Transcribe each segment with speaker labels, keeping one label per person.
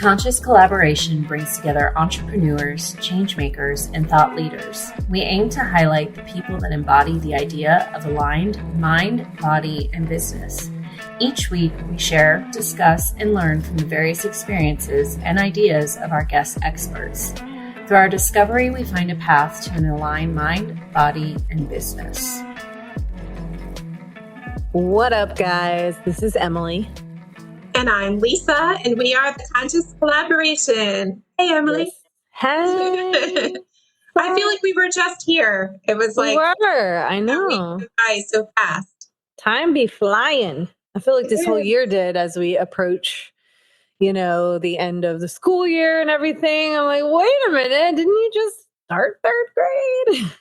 Speaker 1: Conscious collaboration brings together entrepreneurs, changemakers, and thought leaders. We aim to highlight the people that embody the idea of aligned mind, body, and business. Each week, we share, discuss, and learn from the various experiences and ideas of our guest experts. Through our discovery, we find a path to an aligned mind, body, and business.
Speaker 2: What up, guys? This is Emily.
Speaker 3: And I'm Lisa, and we are the Conscious Collaboration. Hey, Emily.
Speaker 2: Yes. Hey.
Speaker 3: I feel like we were just here. It was like,
Speaker 2: I know.
Speaker 3: Week by so fast.
Speaker 2: Time be flying. I feel like this whole year did as we approach, the end of the school year and everything. I'm like, wait a minute, didn't you just start third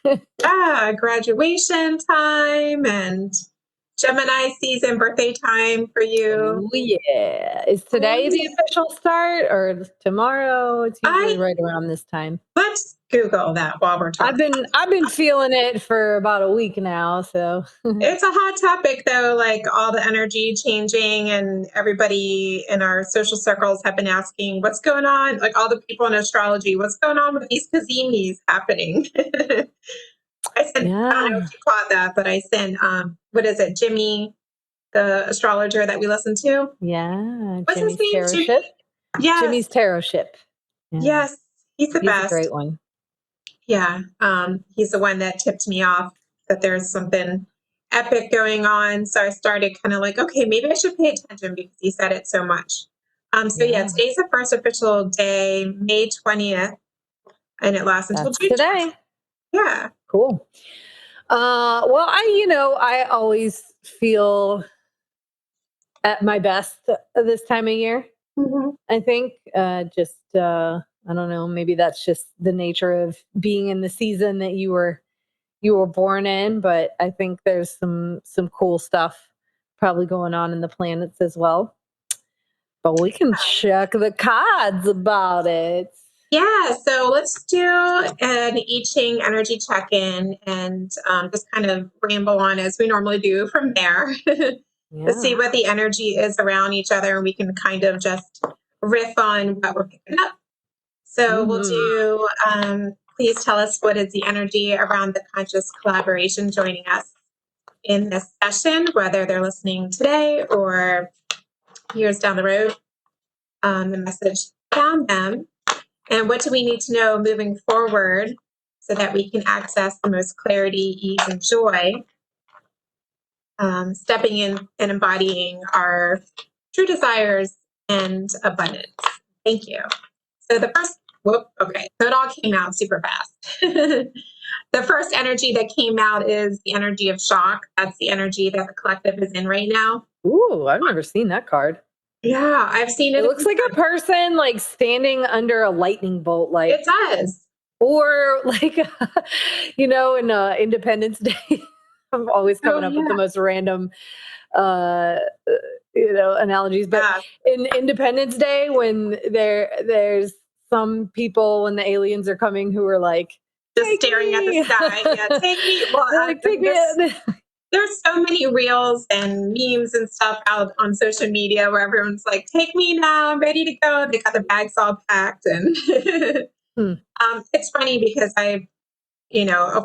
Speaker 2: grade?
Speaker 3: Yeah, graduation time and Gemini season, birthday time for you.
Speaker 2: Oh, yeah. Is today the official start or tomorrow? It's usually right around this time.
Speaker 3: Let's Google that while we're talking.
Speaker 2: I've been feeling it for about a week now, so
Speaker 3: it's a hot topic though, like all the energy changing, and everybody in our social circles have been asking what's going on, like all the people in astrology, what's going on with these kazimis happening. I sent, I don't know if you caught that, but I sent, what is it, Jimmy, the astrologer that we listen to?
Speaker 2: Yeah.
Speaker 3: What's
Speaker 2: Jimmy's
Speaker 3: his name?
Speaker 2: tarot ship.
Speaker 3: Yes.
Speaker 2: Jimmy's tarot ship. Yeah.
Speaker 3: Yes. He's
Speaker 2: a great one.
Speaker 3: Yeah. He's the one that tipped me off that there's something epic going on. So I started kind of like, okay, maybe I should pay attention because he said it so much. Today's the first official day, May 20th, and it lasts until June
Speaker 2: today.
Speaker 3: Yeah.
Speaker 2: Cool. Well, I always feel at my best this time of year.
Speaker 3: Mm-hmm.
Speaker 2: I think I don't know, maybe that's just the nature of being in the season that you were born in, but I think there's some cool stuff probably going on in the planets as well. But we can check the cards about it.
Speaker 3: Yeah, so let's do an I Ching energy check-in and just kind of ramble on as we normally do from there to see what the energy is around each other, and we can kind of just riff on what we're picking up. So we'll do, please tell us what is the energy around the conscious collaboration joining us in this session, whether they're listening today or years down the road. The message found them. And what do we need to know moving forward so that we can access the most clarity, ease, and joy, stepping in and embodying our true desires and abundance. Thank you. So the first, so it all came out super fast. The first energy that came out is the energy of shock. That's the energy that the collective is in right now.
Speaker 2: Ooh, I've never sin that card.
Speaker 3: Yeah, I've seen it.
Speaker 2: It looks like a person like standing under a lightning bolt. Like
Speaker 3: it does.
Speaker 2: Or like, in Independence Day, I'm always coming up with the most random, analogies. But in Independence Day, when there's some people when the aliens are coming who are like
Speaker 3: just staring at the sky. Yeah, take me. Well,
Speaker 2: take me.
Speaker 3: There's so many reels and memes and stuff out on social media where everyone's like, take me now, I'm ready to go. They got the bags all packed. And it's funny because of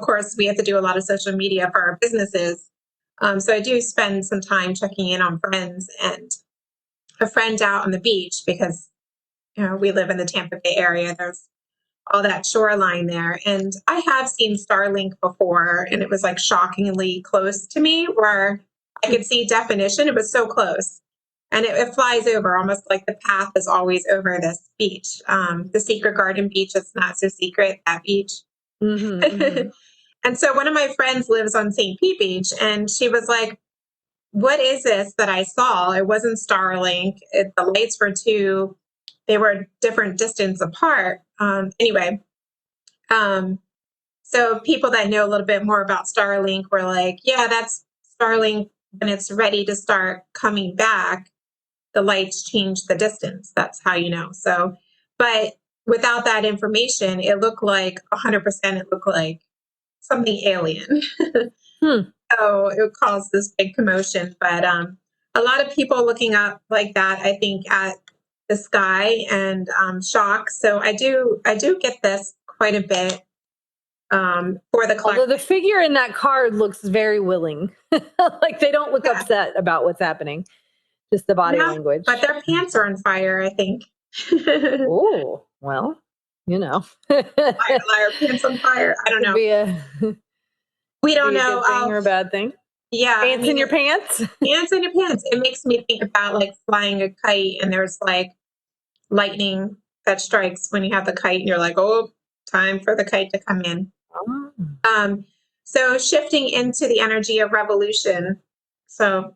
Speaker 3: course, we have to do a lot of social media for our businesses. So I do spend some time checking in on friends, and a friend out on the beach because, we live in the Tampa Bay area. There's all that shoreline there. And I have seen Starlink before, and it was like shockingly close to me where I could see definition. It was so close. And it flies over, almost like the path is always over this beach. The Secret Garden beach, it's not so secret, that beach. Mm-hmm. And so one of my friends lives on St. Pete Beach, and she was like, what is this that I saw? It wasn't Starlink. The lights were they were a different distance apart. So people that know a little bit more about Starlink were like, yeah, that's Starlink. When it's ready to start coming back, the lights change the distance. That's how you know. So, but without that information, it looked like 100%, it looked like something alien. So it caused this big commotion. But a lot of people looking up like that, I think, at the sky and shock. So I do get this quite a bit for the collective.
Speaker 2: Although the figure in that card looks very willing. Like they don't look upset about what's happening. Just the body language.
Speaker 3: But their pants are on fire, I think.
Speaker 2: Oh, well, you know.
Speaker 3: Liar, pants on fire. I don't know. We don't know.
Speaker 2: A good thing or a bad thing.
Speaker 3: Yeah.
Speaker 2: Pants in your pants?
Speaker 3: Pants in your pants. It makes me think about like flying a kite and there's like lightning that strikes when you have the kite and you're like, oh, time for the kite to come in.
Speaker 2: Oh.
Speaker 3: So shifting into the energy of revolution. So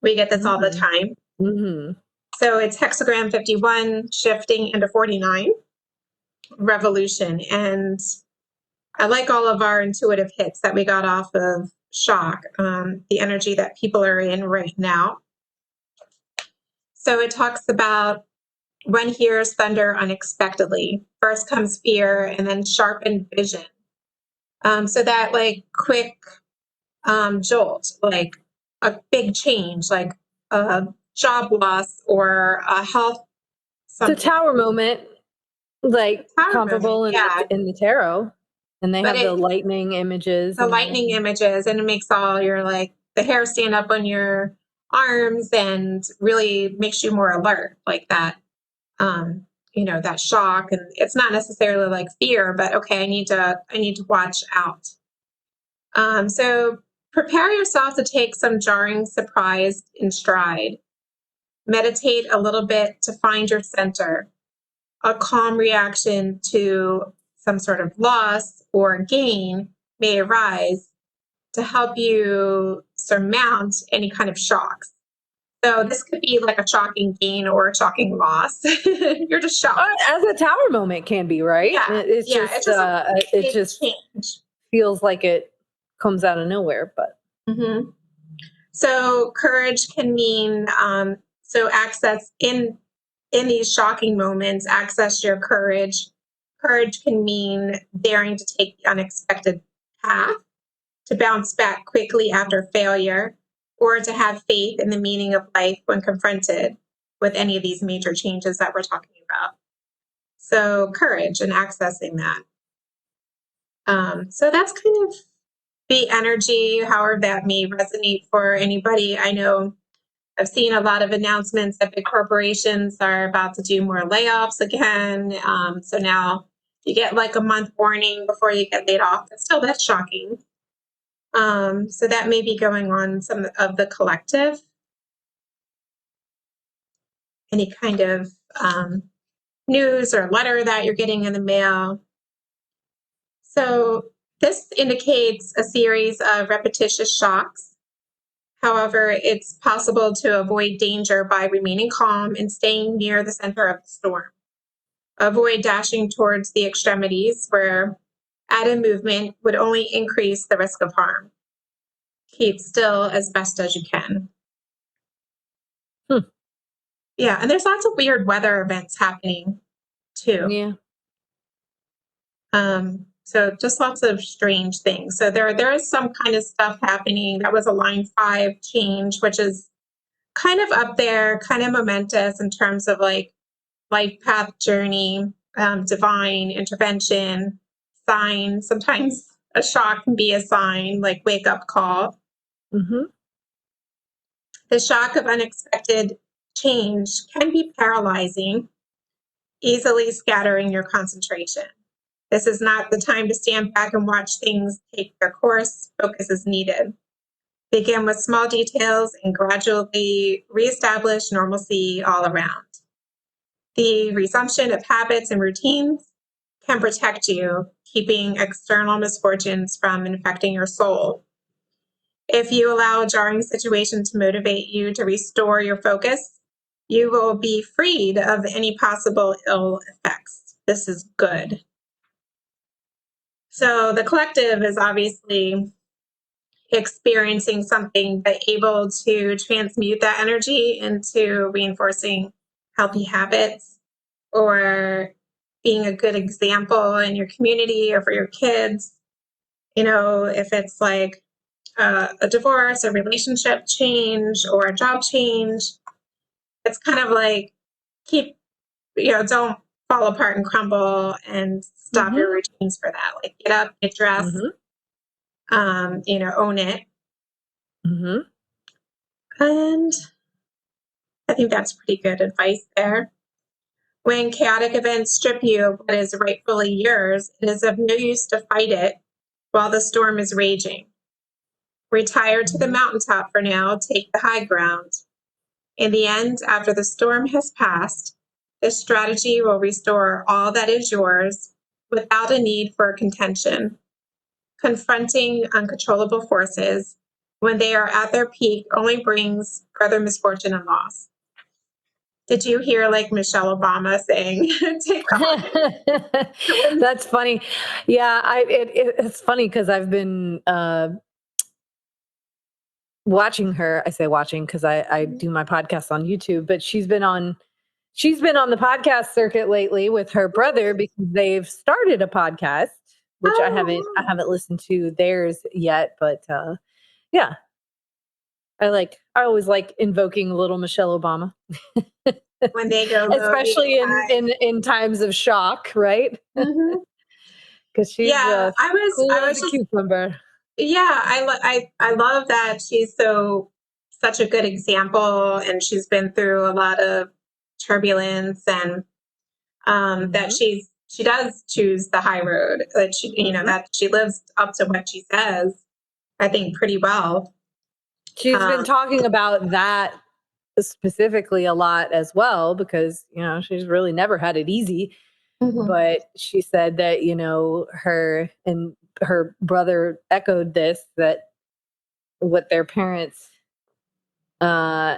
Speaker 3: we get this all the time.
Speaker 2: Mm-hmm.
Speaker 3: So it's hexagram 51 shifting into 49 revolution. And I like all of our intuitive hits that we got off of shock, the energy that people are in right now. So it talks about one hears thunder unexpectedly. First comes fear and then sharpened vision. So that like quick jolt, like a big change, like a job loss or a health.
Speaker 2: It's a tower moment, like comparable in the tarot. And they have the lightning images.
Speaker 3: The lightning images, and it makes all your like the hair stand up on your arms and really makes you more alert, like that. That shock, and it's not necessarily like fear, but okay, I need to watch out. So prepare yourself to take some jarring surprise in stride. Meditate a little bit to find your center. A calm reaction to some sort of loss or gain may arise to help you surmount any kind of shocks. So this could be like a shocking gain or a shocking loss. You're just shocked.
Speaker 2: As a tower moment can be, right?
Speaker 3: Yeah.
Speaker 2: It just
Speaker 3: change.
Speaker 2: Feels like it comes out of nowhere, but.
Speaker 3: Mm-hmm. So courage can mean, so access in these shocking moments, access your courage. Courage can mean daring to take the unexpected path, to bounce back quickly after failure, or to have faith in the meaning of life when confronted with any of these major changes that we're talking about. So courage and accessing that. So that's kind of the energy, however that may resonate for anybody. I know I've seen a lot of announcements that big corporations are about to do more layoffs again. So now you get like a month warning before you get laid off. But still, that's shocking. So that may be going on some of the collective. Any kind of news or letter that you're getting in the mail. So this indicates a series of repetitious shocks. However, it's possible to avoid danger by remaining calm and staying near the center of the storm. Avoid dashing towards the extremities where added movement would only increase the risk of harm. Keep still as best as you can. Yeah, and there's lots of weird weather events happening too.
Speaker 2: Yeah.
Speaker 3: So just lots of strange things. So there is some kind of stuff happening. That was a line 5 change, which is kind of up there, kind of momentous in terms of like life path journey, divine intervention, sign. Sometimes a shock can be a sign, like wake up call.
Speaker 2: Mm-hmm.
Speaker 3: The shock of unexpected change can be paralyzing, easily scattering your concentration. This is not the time to stand back and watch things take their course. Focus is needed. Begin with small details and gradually reestablish normalcy all around. The resumption of habits and routines can protect you, keeping external misfortunes from infecting your soul. If you allow a jarring situation to motivate you to restore your focus, you will be freed of any possible ill effects. This is good. So the collective is obviously experiencing something, but able to transmute that energy into reinforcing healthy habits or being a good example in your community or for your kids. If it's like a divorce, a relationship change, or a job change, it's kind of like keep, don't fall apart and crumble and stop your routines for that. Like get up, get dressed, own it. And I think that's pretty good advice there. When chaotic events strip you of what is rightfully yours, it is of no use to fight it while the storm is raging. Retire to the mountaintop for now, take the high ground. In the end, after the storm has passed, this strategy will restore all that is yours without a need for contention. Confronting uncontrollable forces when they are at their peak only brings further misfortune and loss. Did you hear like Michelle Obama saying, take the
Speaker 2: That's funny. Yeah, it's funny because I've been watching her. I say watching because I do my podcast on YouTube, but she's been on the podcast circuit lately with her brother because they've started a podcast, which I haven't listened to theirs yet, but yeah. I always like invoking little Michelle Obama.
Speaker 3: when they go low,
Speaker 2: especially in times of shock, right? Because she's
Speaker 3: I was
Speaker 2: a
Speaker 3: just
Speaker 2: cucumber.
Speaker 3: Yeah, I love that she's such a good example, and she's been through a lot of turbulence, and that she does choose the high road. That she that she lives up to what she says. I think pretty well.
Speaker 2: She's been talking about that specifically a lot as well because she's really never had it easy. But she said that her and her brother echoed this, that what their parents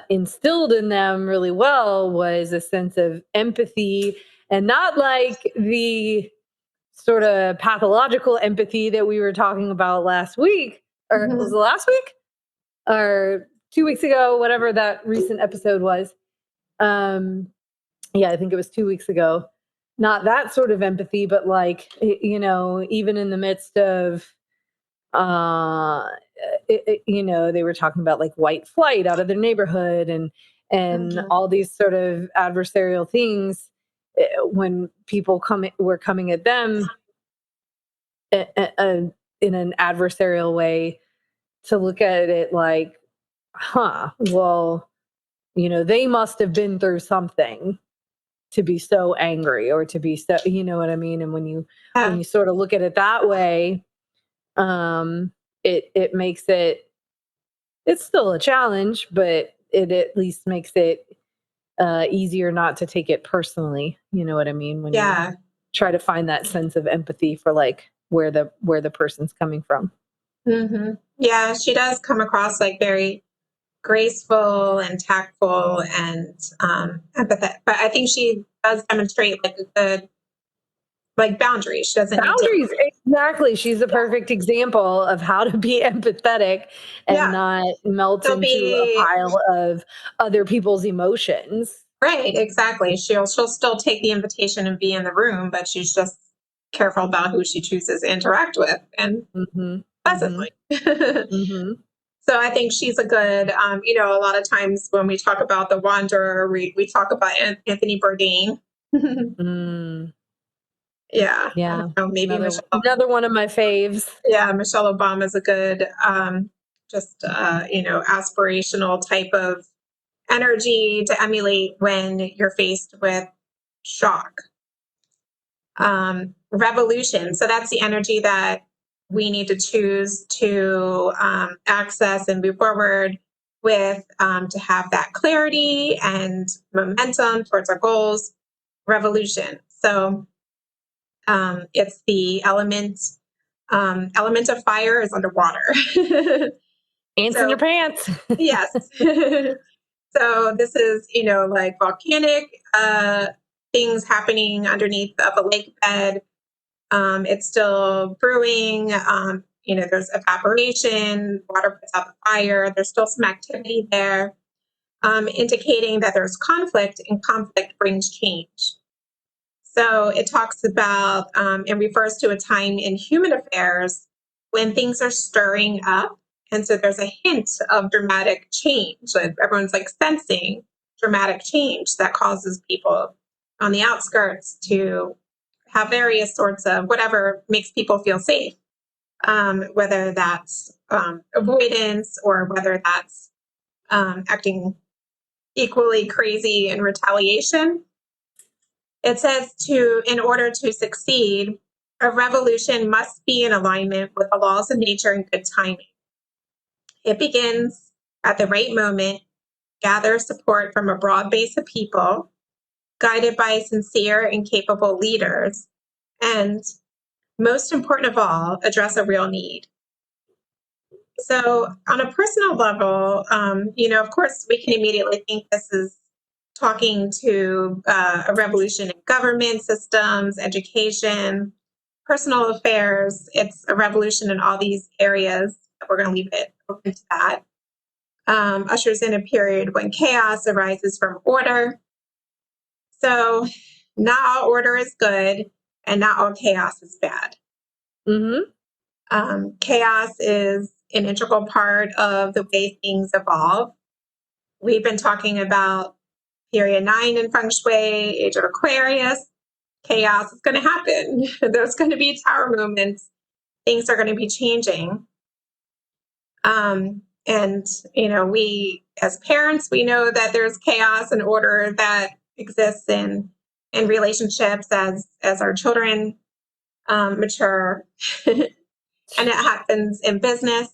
Speaker 2: instilled in them really well was a sense of empathy, and not like the sort of pathological empathy that we were talking about last week, or was it last week or 2 weeks ago, whatever that recent episode was. Yeah, I think it was 2 weeks ago. Not that sort of empathy, but like, even in the midst of, they were talking about like white flight out of their neighborhood and all these sort of adversarial things, when people were coming at them in an adversarial way, to look at it like, well, they must have been through something to be so angry, or to be so, you know what I mean? And when you sort of look at it that way, it makes it's still a challenge, but it at least makes it easier not to take it personally. You know what I mean? When you try to find that sense of empathy for like where the person's coming from.
Speaker 3: Yeah, she does come across like very graceful and tactful and empathetic, but I think she does demonstrate like a good boundaries. She doesn't
Speaker 2: boundaries. Exactly. She's a perfect example of how to be empathetic and not melt into a pile of other people's emotions.
Speaker 3: Right. Exactly. She'll still take the invitation and be in the room, but she's just careful about who she chooses to interact with, and pleasantly. So I think she's a good, a lot of times when we talk about the wanderer, we talk about Anthony Bourdain. Yeah. Maybe
Speaker 2: another one of my faves.
Speaker 3: Yeah, Michelle Obama is a good, aspirational type of energy to emulate when you're faced with shock. Revolution. So that's the energy that we need to choose to access and move forward with, to have that clarity and momentum towards our goals. Revolution. So it's the element of fire is underwater.
Speaker 2: Ants in your pants.
Speaker 3: Yes. So this is, like volcanic things happening underneath of a lake bed. It's still brewing. There's evaporation, water puts out the fire. There's still some activity there, indicating that there's conflict, and conflict brings change. So it talks about and refers to a time in human affairs when things are stirring up. And so there's a hint of dramatic change that everyone's like sensing. dramatic change that causes people on the outskirts to have various sorts of whatever makes people feel safe, whether that's avoidance or whether that's acting equally crazy in retaliation. It says in order to succeed, a revolution must be in alignment with the laws of nature and good timing. It begins at the right moment, gathers support from a broad base of people, guided by sincere and capable leaders, and most important of all, address a real need. So on a personal level, of course, we can immediately think this is talking to a revolution in government systems, education, personal affairs. It's a revolution in all these areas. We're going to leave it open to that. Ushers in a period when chaos arises from order. So not all order is good and not all chaos is bad.
Speaker 2: Mm-hmm.
Speaker 3: Chaos is an integral part of the way things evolve. We've been talking about period 9 in Feng Shui, age of Aquarius. Chaos is going to happen. There's going to be tower moments. Things are going to be changing. We as parents, we know that there's chaos and order that exists in relationships as our children mature. And it happens in business.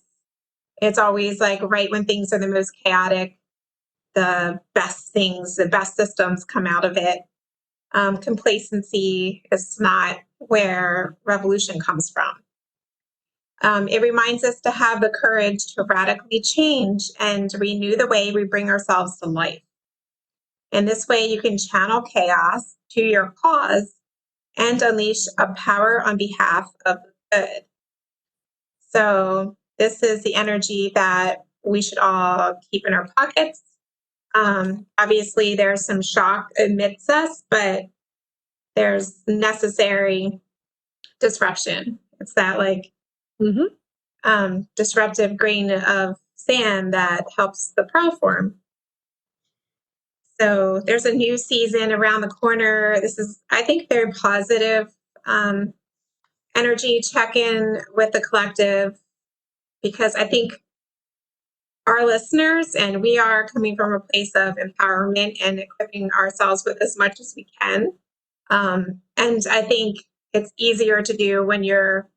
Speaker 3: It's always like right when things are the most chaotic, the best systems come out of it. Complacency is not where revolution comes from. It reminds us to have the courage to radically change and renew the way we bring ourselves to life. In this way, you can channel chaos to your cause and unleash a power on behalf of the good. So this is the energy that we should all keep in our pockets. Obviously, there's some shock amidst us, but there's necessary disruption. It's that disruptive grain of sand that helps the pearl form. So there's a new season around the corner. This is, I think, very positive energy check-in with the collective, because I think our listeners and we are coming from a place of empowerment and equipping ourselves with as much as we can. And I think it's easier to do when you're,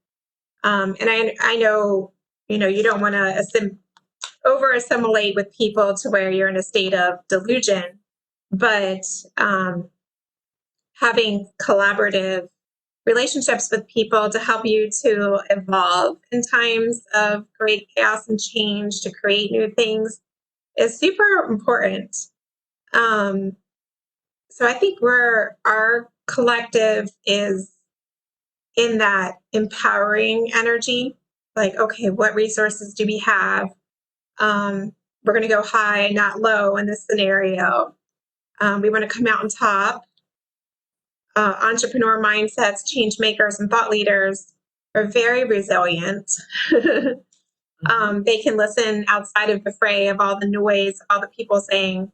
Speaker 3: and I know, you don't want to over assimilate with people to where you're in a state of delusion, but having collaborative relationships with people to help you to evolve in times of great chaos and change, to create new things, is super important. So I think our collective is in that empowering energy. Like, okay, what resources do we have? We're going to go high, not low in this scenario. We want to come out on top. Entrepreneur mindsets, change makers, and thought leaders are very resilient. They can listen outside of the fray of all the noise, all the people saying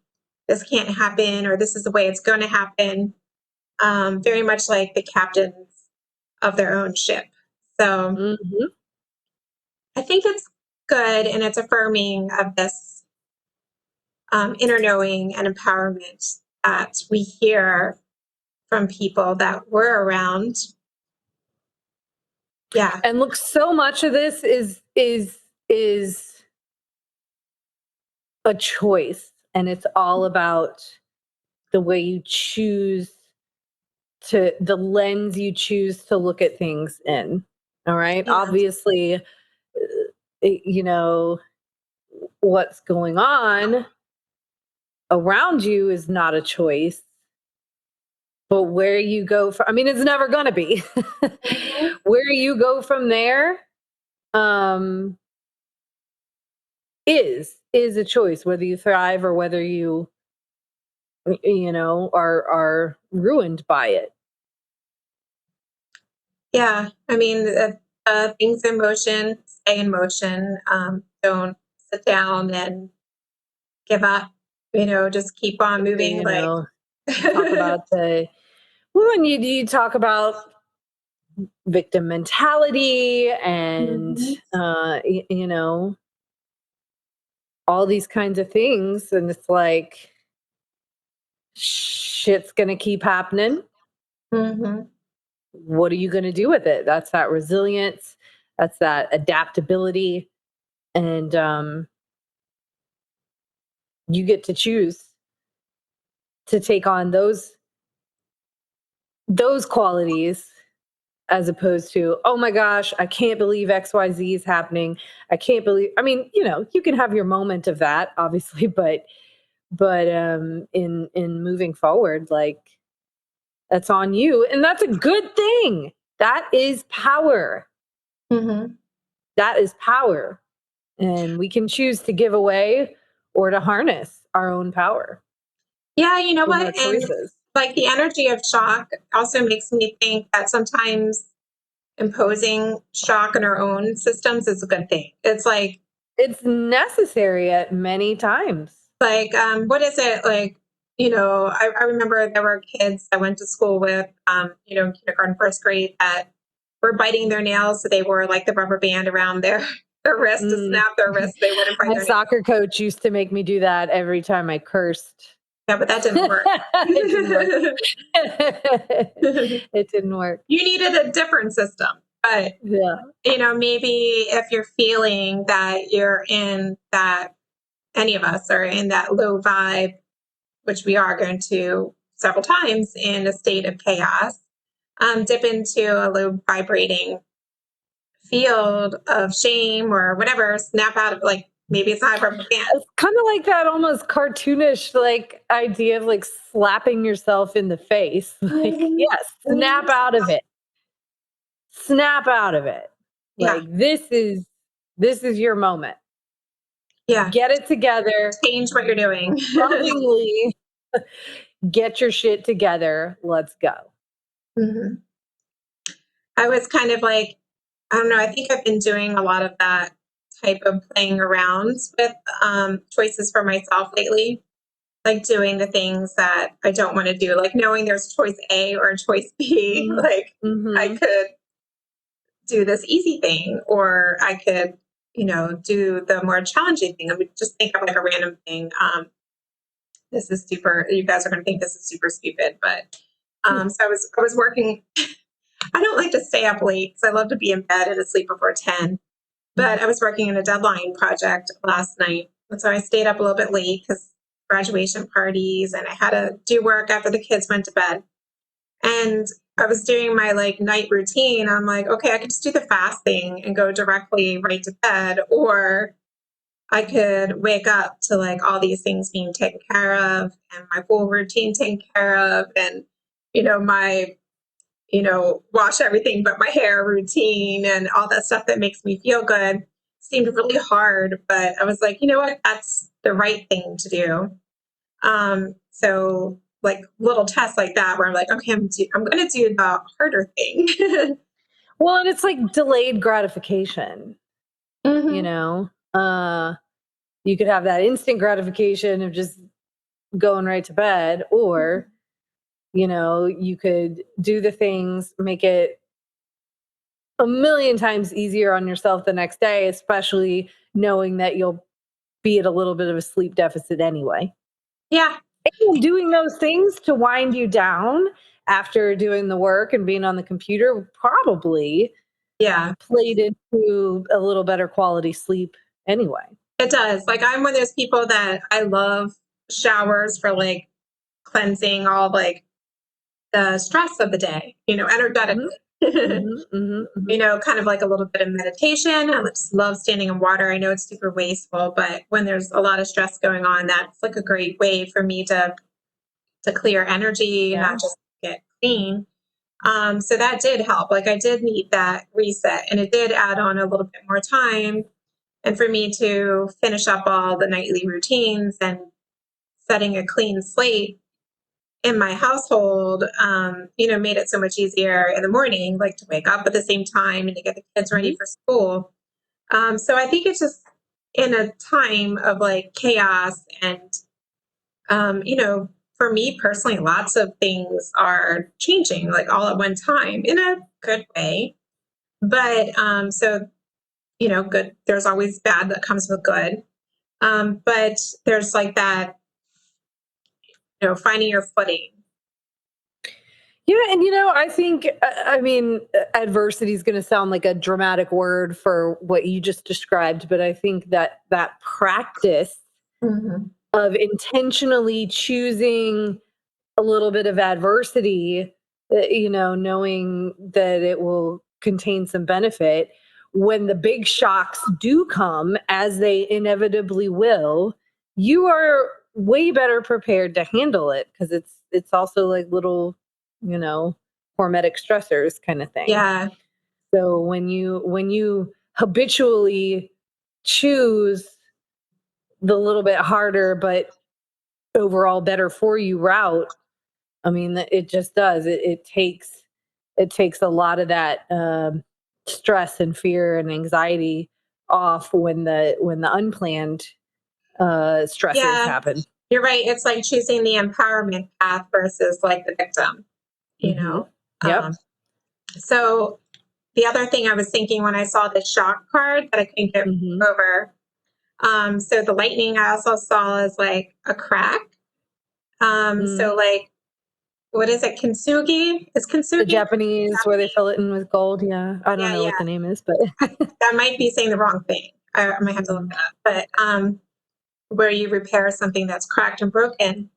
Speaker 3: this can't happen or this is the way it's going to happen. Very much like the captains of their own ship. So I think it's good and it's affirming of this inner knowing and empowerment that we hear from people that we're around. Yeah.
Speaker 2: And look, so much of this is a choice, and it's all about the way you choose the lens you choose to look at things in. All right.
Speaker 3: Yeah.
Speaker 2: Obviously, what's going on around you is not a choice, but where you go from, I mean, it's never going to be. Where you go from there is a choice, whether you thrive or whether you are ruined by it.
Speaker 3: Yeah. I mean, things in motion, stay in motion. Don't sit down and give up. just keep on moving.
Speaker 2: Talk about when you talk about victim mentality and, all these kinds of things. And it's like, shit's going to keep happening.
Speaker 3: Mm-hmm.
Speaker 2: What are you going to do with it? That's that resilience. That's that adaptability. And you get to choose to take on those qualities as opposed to, oh my gosh, I can't believe XYZ is happening. I can't believe, you can have your moment of that, obviously, but in moving forward, like, that's on you. And that's a good thing. That is power.
Speaker 3: Mm-hmm.
Speaker 2: That is power. And we can choose to give away or to harness our own power.
Speaker 3: Yeah, you know
Speaker 2: in
Speaker 3: what?
Speaker 2: our choices.
Speaker 3: And the energy of shock also makes me think that sometimes imposing shock in our own systems is a good thing. It's like,
Speaker 2: it's necessary at many times.
Speaker 3: What is it? I remember there were kids I went to school with, kindergarten, first grade, that were biting their nails. So they wore like the rubber band around their wrist to snap their wrist. They wouldn't bite
Speaker 2: My
Speaker 3: their
Speaker 2: soccer coach used to make me do that every time I cursed.
Speaker 3: Yeah, but that didn't work.
Speaker 2: It didn't work. It didn't work.
Speaker 3: You needed a different system. But, maybe if you're feeling that you're in that, any of us are in that low vibe, which we are going to several times in a state of chaos, dip into a low vibrating field of shame or whatever, snap out of, like, maybe it's not a rubber band.
Speaker 2: It's kind of like that almost cartoonish like idea of like slapping yourself in the face. Like, yes, snap out of it. Snap out of it. Like, this is your moment.
Speaker 3: Yeah.
Speaker 2: Get it together.
Speaker 3: Change what you're doing.
Speaker 2: Lovingly get your shit together. Let's go.
Speaker 3: Mm-hmm. I was kind of like, I don't know, I think I've been doing a lot of that type of playing around with choices for myself lately. Like doing the things that I don't want to do, like knowing there's choice A or choice B.
Speaker 2: Mm-hmm.
Speaker 3: I could do this easy thing, or I could, do the more challenging thing. I mean, just think of like a random thing. This is super, you guys are going to think this is super stupid, but so I was working. I don't like to stay up late, so I love to be in bed and asleep before 10. But I was working in a deadline project last night. And so I stayed up a little bit late because graduation parties, and I had to do work after the kids went to bed. And I was doing my night routine. I'm like, okay, I could just do the fast thing and go directly right to bed, or I could wake up to all these things being taken care of and my full routine taken care of, and my wash everything but my hair routine and all that stuff that makes me feel good. Seemed really hard, but I was like, you know what? That's the right thing to do. So little tests like that where I'm like, okay, I'm going to do the harder thing.
Speaker 2: Well, and it's like delayed gratification.
Speaker 3: Mm-hmm.
Speaker 2: You could have that instant gratification of just going right to bed, or you could do the things, make it a million times easier on yourself the next day, especially knowing that you'll be at a little bit of a sleep deficit anyway.
Speaker 3: Yeah.
Speaker 2: And doing those things to wind you down after doing the work and being on the computer probably played into a little better quality sleep anyway.
Speaker 3: It does. I'm one of those people that I love showers for cleansing all the stress of the day, energetically. Kind of like a little bit of meditation. I just love standing in water. I know it's super wasteful, but when there's a lot of stress going on, that's a great way for me to clear energy, not just get clean. So that did help. I did need that reset, and it did add on a little bit more time. And for me to finish up all the nightly routines and setting a clean slate in my household, made it so much easier in the morning, to wake up at the same time and to get the kids ready for school. So I think it's just in a time of chaos and For me personally, lots of things are changing like all at one time in a good way. But good, there's always bad that comes with good. But there's like that, finding your footing.
Speaker 2: Yeah, and I think, adversity is going to sound like a dramatic word for what you just described, but I think that practice of intentionally choosing a little bit of adversity, knowing that it will contain some benefit, when the big shocks do come, as they inevitably will, you are way better prepared to handle it, because it's also like little, hormetic stressors kind of thing.
Speaker 3: Yeah.
Speaker 2: So when you habitually choose the little bit harder but overall better for you route, I mean, it just does. It takes a lot of that stress and fear and anxiety off when the unplanned stressors happen.
Speaker 3: You're right. It's like choosing the empowerment path versus like the victim.
Speaker 2: Yep.
Speaker 3: So the other thing I was thinking when I saw the shock card that I couldn't get over. So the lightning I also saw as like a crack. So like, what is it? Kintsugi? Is Kintsugi
Speaker 2: the Japanese where they fill it in with gold? Yeah, I don't know what the name is, but
Speaker 3: I might be saying the wrong thing. I might have to look it up. But where you repair something that's cracked and broken.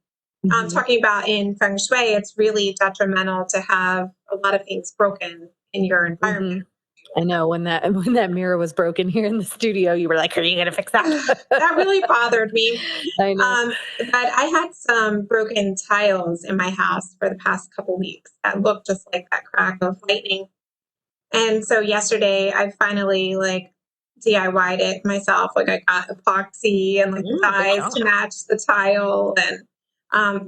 Speaker 3: I'm talking about in feng shui, it's really detrimental to have a lot of things broken in your environment.
Speaker 2: I know when that mirror was broken here in the studio, you were like, "Are you going to fix that?"
Speaker 3: That really bothered me.
Speaker 2: I know.
Speaker 3: But I had some broken tiles in my house for the past couple weeks that looked just like that crack of lightning. And so yesterday, I finally like DIY'd it myself. Like I got epoxy and like dyes to match the tile. And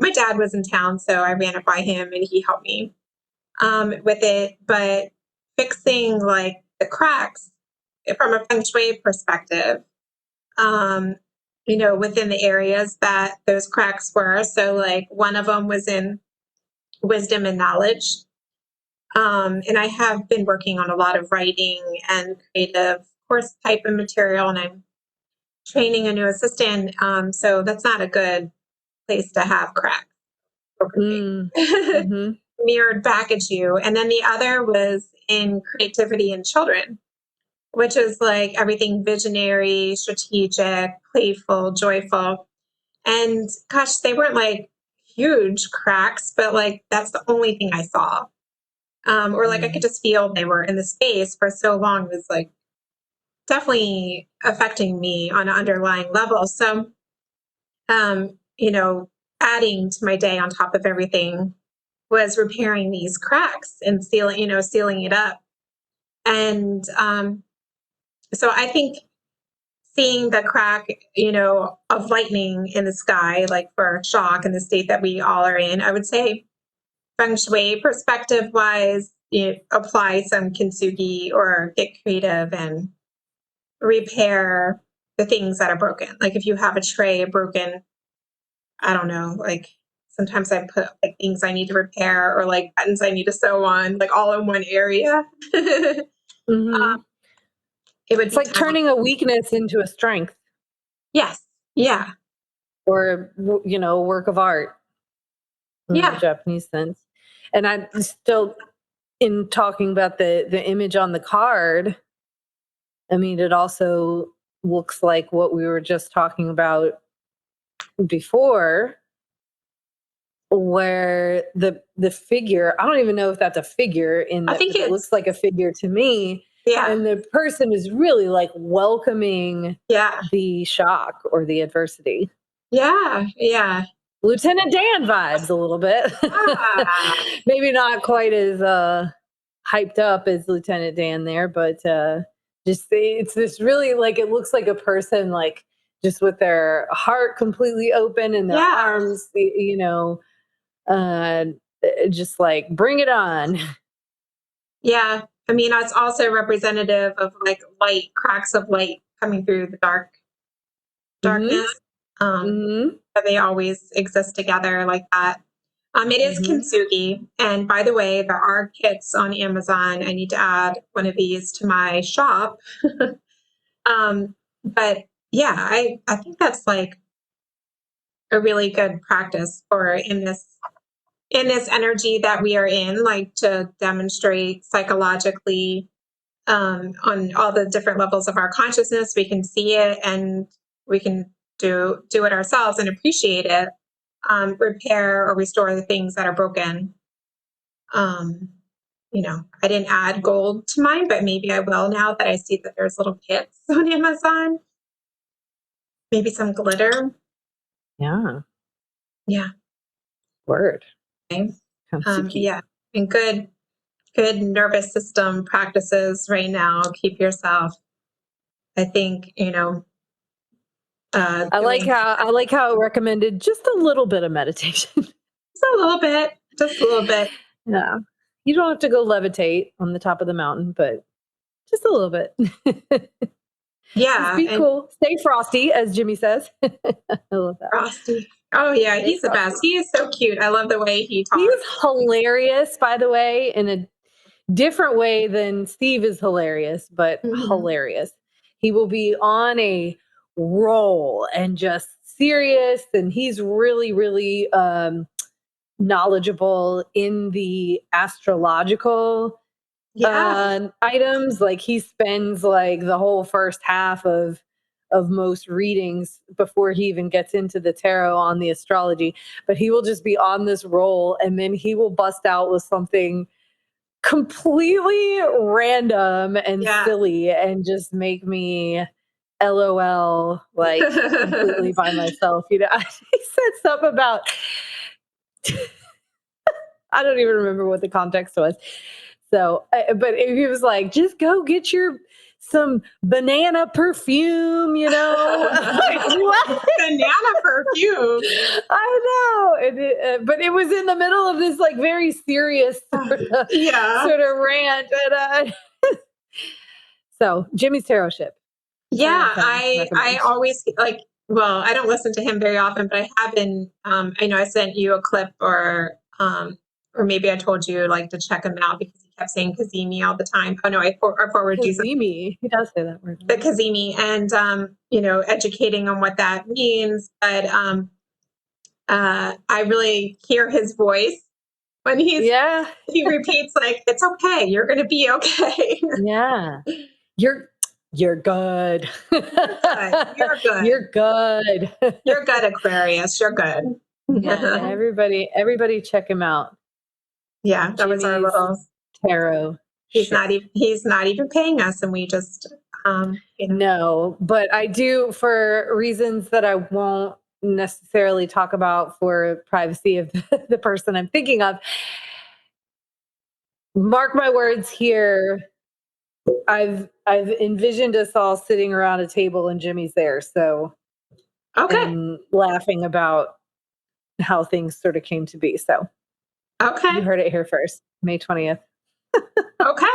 Speaker 3: my dad was in town, so I ran it by him and he helped me with it. But fixing like the cracks from a feng shui perspective, within the areas that those cracks were. So like one of them was in wisdom and knowledge. And I have been working on a lot of writing and creative course type of material, and I'm training a new assistant. So that's not a good place to have cracks mirrored back at you. And then the other was in creativity in children, which is like everything visionary, strategic, playful, joyful. And gosh, they weren't like huge cracks, but like that's the only thing I saw. Or like I could just feel they were in the space for so long. It was like definitely affecting me on an underlying level. So, adding to my day on top of everything was repairing these cracks and sealing it up. And so I think seeing the crack, of lightning in the sky, like for shock in the state that we all are in, I would say feng shui perspective wise, apply some kintsugi or get creative and repair the things that are broken. Like if you have a tray broken, I don't know, like sometimes I put like things I need to repair or like buttons I need to sew on, like all in one area. It's
Speaker 2: like turning a weakness into a strength.
Speaker 3: Yes. Yeah.
Speaker 2: Or, a work of art. In the Japanese sense. And I'm still in talking about the image on the card. I mean, it also looks like what we were just talking about before, where the figure, I don't even know if that's a figure
Speaker 3: I think
Speaker 2: it looks like a figure to me.
Speaker 3: Yeah.
Speaker 2: And the person is really like welcoming the shock or the adversity.
Speaker 3: Yeah. Yeah.
Speaker 2: Lieutenant Dan vibes a little bit. Maybe not quite as hyped up as Lieutenant Dan there, but just it's this really like, it looks like a person like just with their heart completely open and their arms, just like bring it on.
Speaker 3: Yeah. I mean, it's also representative of like light, cracks of light coming through the darkness. But they always exist together like that. It is Kintsugi. And by the way, there are kits on Amazon. I need to add one of these to my shop. But yeah, I think that's like a really good practice for in this energy that we are in, like to demonstrate psychologically on all the different levels of our consciousness. We can see it and we can do it ourselves and appreciate it, repair or restore the things that are broken. I didn't add gold to mine, but maybe I will now that I see that there's little kits on Amazon. Maybe some glitter.
Speaker 2: Yeah.
Speaker 3: Yeah.
Speaker 2: Word.
Speaker 3: Okay. Yeah. And good nervous system practices right now. Keep yourself, I think,
Speaker 2: I like how it recommended just a little bit of meditation.
Speaker 3: Just a little bit.
Speaker 2: Yeah. You don't have to go levitate on the top of the mountain, but just a little bit.
Speaker 3: Yeah.
Speaker 2: Just be cool. Stay frosty, as Jimmy says. I love that.
Speaker 3: Frosty. Oh yeah, he's the best. He is so cute. I love the way he talks.
Speaker 2: He's hilarious, by the way, in a different way than Steve is hilarious, but hilarious. He will be on a roll and just serious, and he's really, really knowledgeable in the astrological items. Like he spends like the whole first half of most readings before he even gets into the tarot on the astrology, but he will just be on this roll and then he will bust out with something completely random and silly and just make me LOL like completely by myself. He said something about I don't even remember what the context was. So, but he was like, just go get some banana perfume, like, what?
Speaker 3: Banana perfume.
Speaker 2: I know. But it was in the middle of this like very serious sort of rant. And, so Jimmy's tarot ship.
Speaker 3: Yeah, I always like, well, I don't listen to him very often, but I have been, I know I sent you a clip or maybe I told you like to check him out because he kept saying Kazemi all the time. Oh no, I forwarded you
Speaker 2: Kazemi. He does say that word.
Speaker 3: The Kazemi, and educating on what that means. But I really hear his voice when he repeats like, "It's okay, you're going to be okay."
Speaker 2: Yeah, you're good.
Speaker 3: You're good.
Speaker 2: You're good.
Speaker 3: You're good, Aquarius. You're good.
Speaker 2: Yeah, everybody check him out.
Speaker 3: Yeah, that was our little
Speaker 2: tarot.
Speaker 3: He's not even paying us, and we just
Speaker 2: no, but I do, for reasons that I won't necessarily talk about for privacy of the person I'm thinking of. Mark my words here. I've envisioned us all sitting around a table and Jimmy's there, so and laughing about how things sort of came to be. So you heard it here first, May 20th.
Speaker 3: Okay.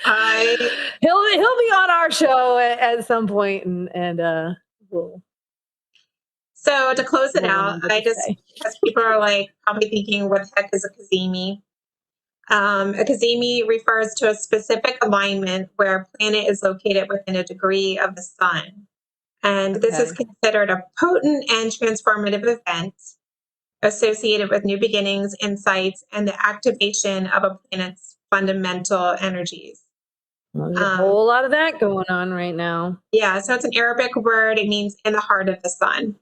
Speaker 2: He'll be on our show at some point, and we'll.
Speaker 3: So to close it out, because people are like probably thinking, what the heck is a Kazemi? A Kazemi refers to a specific alignment where a planet is located within a degree of the sun. And this is considered a potent and transformative event associated with new beginnings, insights, and the activation of a planet's fundamental energies.
Speaker 2: Well, there's a whole lot of that going on right now.
Speaker 3: Yeah, so it's an Arabic word. It means in the heart of the sun.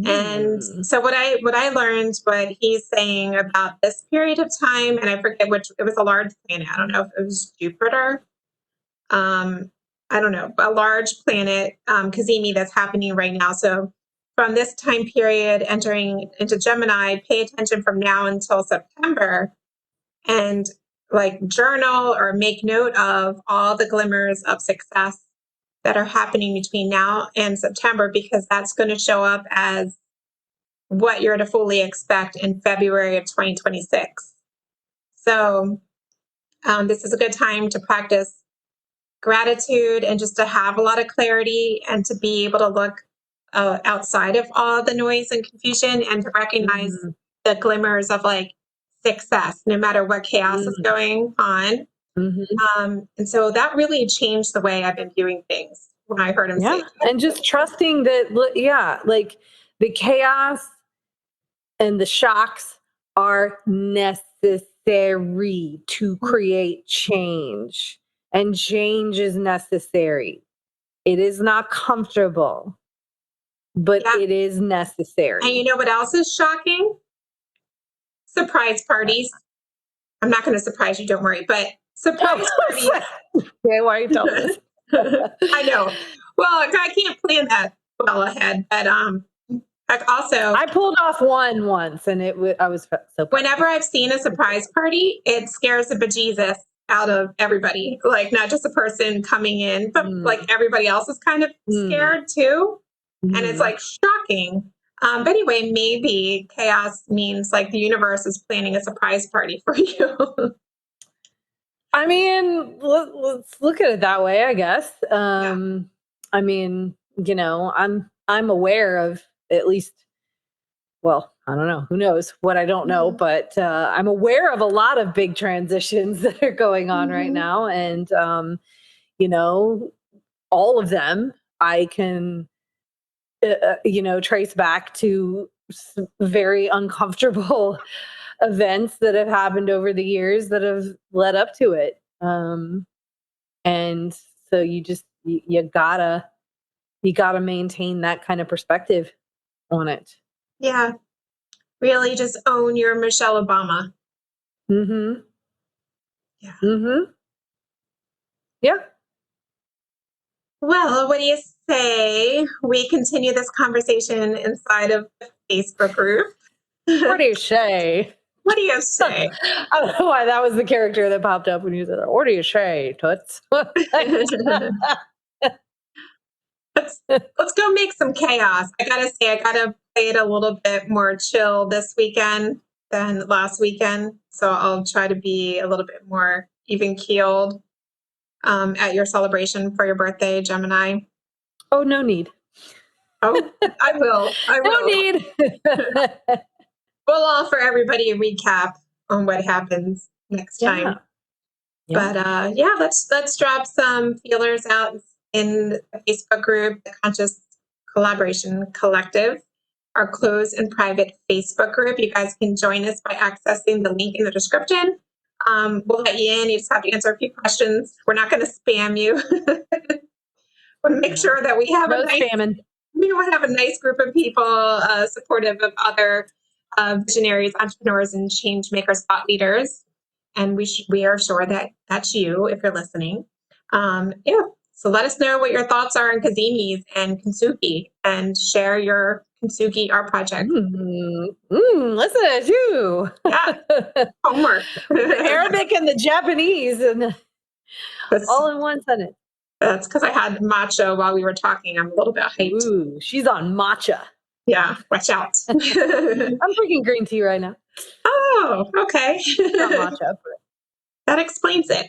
Speaker 3: And so what I learned, what he's saying about this period of time, and I forget which, it was a large planet. I don't know if it was Jupiter. I don't know, a large planet, Kazemi, that's happening right now. So from this time period entering into Gemini, pay attention from now until September and like journal or make note of all the glimmers of success that are happening between now and September, because that's going to show up as what you're to fully expect in February of 2026. So this is a good time to practice gratitude and just to have a lot of clarity and to be able to look outside of all the noise and confusion, and to recognize the glimmers of like success, no matter what chaos is going on. And so that really changed the way I've been viewing things when I heard him say that.
Speaker 2: And just trusting that, like the chaos and the shocks are necessary to create change, and change is necessary. It is not comfortable, but it is necessary.
Speaker 3: And you know what else is shocking? Surprise parties. I'm not going to surprise you, don't worry, but surprise parties.
Speaker 2: Okay, why are you telling us?
Speaker 3: I know. Well, I can't plan that well ahead, but I
Speaker 2: pulled off one once, and I was so proud.
Speaker 3: Whenever I've seen a surprise party, it scares the bejesus out of everybody. Like, not just a person coming in, but like everybody else is kind of scared too. And it's like shocking. But anyway, maybe chaos means like the universe is planning a surprise party for you.
Speaker 2: I mean, let's look at it that way, I guess. I mean, I'm aware of at least, well, I don't know, who knows what I don't know, but I'm aware of a lot of big transitions that are going on right now. And, all of them I can, trace back to very uncomfortable events that have happened over the years that have led up to it. And so you gotta maintain that kind of perspective on it.
Speaker 3: Yeah. Really just own your Michelle Obama. Yeah.
Speaker 2: Yeah.
Speaker 3: Well, what do you say we continue this conversation inside of the Facebook group?
Speaker 2: What do you say?
Speaker 3: What do you say?
Speaker 2: I don't know why that was the character that popped up when you said, what do you say, Toots?
Speaker 3: Let's go make some chaos. I gotta say, I gotta play it a little bit more chill this weekend than last weekend. So I'll try to be a little bit more even keeled at your celebration for your birthday, Gemini.
Speaker 2: Oh, no need.
Speaker 3: Oh, I will.
Speaker 2: No need.
Speaker 3: We'll offer everybody a recap on what happens next time. But let's drop some feelers out in the Facebook group, the Conscious Collaboration Collective, our closed and private Facebook group. You guys can join us by accessing the link in the description. We'll let you in. You just have to answer a few questions. We're not going to spam you. We'll make sure that we have we will have a nice group of people supportive of other visionaries, entrepreneurs, and change makers, thought leaders. And we are sure that that's you if you're listening. So let us know what your thoughts are on Kazimis and Kintsugi, and share your Kintsugi art project.
Speaker 2: Listen at you.
Speaker 3: Yeah. Homework.
Speaker 2: The Arabic and the Japanese and all in one sentence.
Speaker 3: That's because I had matcha while we were talking. I'm a little bit hyped.
Speaker 2: Ooh, she's on matcha.
Speaker 3: Yeah, watch out.
Speaker 2: I'm drinking green tea right now.
Speaker 3: Oh, okay.
Speaker 2: Not matcha, but
Speaker 3: that explains it.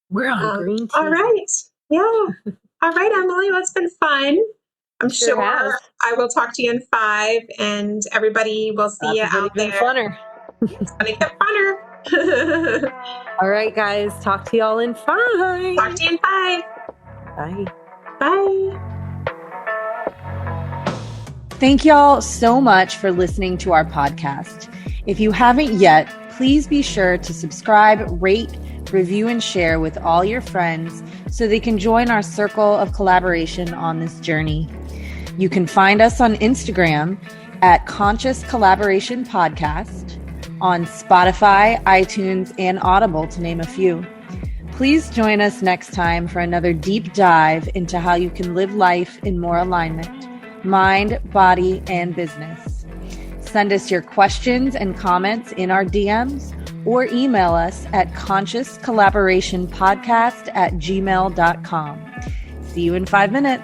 Speaker 2: We're on green tea.
Speaker 3: All right. Yeah. All right, Emily. Well, it's been fun. I'm sure I will talk to you in 5, and everybody will see you out there.
Speaker 2: Funner.
Speaker 3: It's going to get funner.
Speaker 2: All right, guys. Talk to y'all in 5.
Speaker 3: Talk to you in 5.
Speaker 2: Bye.
Speaker 3: Bye.
Speaker 1: Thank y'all so much for listening to our podcast. If you haven't yet, please be sure to subscribe, rate, review, and share with all your friends so they can join our circle of collaboration on this journey. You can find us on Instagram at Conscious Collaboration Podcast, on Spotify, iTunes, and Audible, to name a few. Please join us next time for another deep dive into how you can live life in more alignment, mind, body, and business. Send us your questions and comments in our DMs, or email us at consciouscollaborationpodcast@gmail.com. See you in 5 minutes.